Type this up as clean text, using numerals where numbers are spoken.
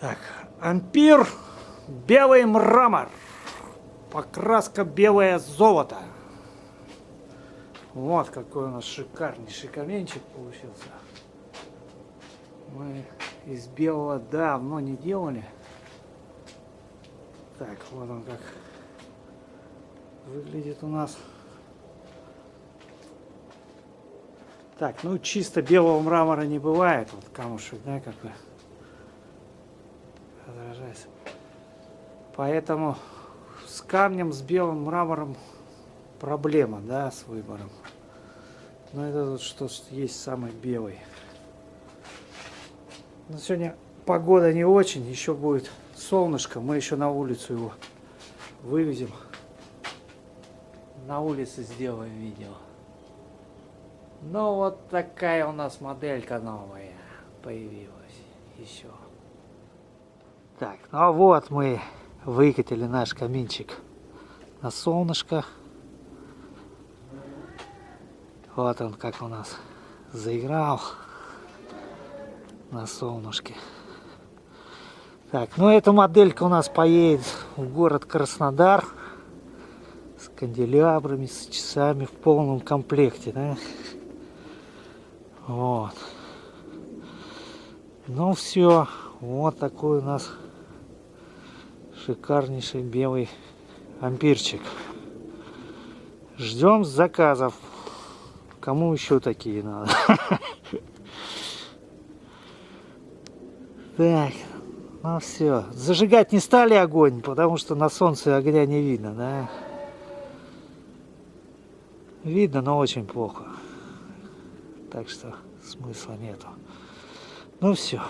Так, ампир, белый мрамор, покраска белое золото. Вот какой у нас шикарнейший каменчик получился. Мы из белого давно не делали. Так, вот он как выглядит у нас. Так, ну чисто белого мрамора не бывает. Вот камушек, да, какой отражается. Поэтому с камнем, с белым мрамором проблема, да, с выбором. Но это вот что есть самый белый. Но сегодня погода не очень, еще будет солнышко. Мы еще на улицу его вывезем. На улице сделаем видео. Ну вот такая у нас моделька новая появилась еще. Так, ну а вот мы выкатили наш каминчик на солнышко. Вот он как у нас заиграл на солнышке. Так, ну эта моделька у нас поедет в город Краснодар с канделябрами, с часами в полном комплекте, да? Вот. Ну все, вот такой у нас шикарнейший белый ампирчик. Ждем заказов. Кому еще такие надо? Так, ну все. Зажигать не стали огонь, потому что на солнце огня не видно, да? Видно, но очень плохо. Так что смысла нету. Ну все.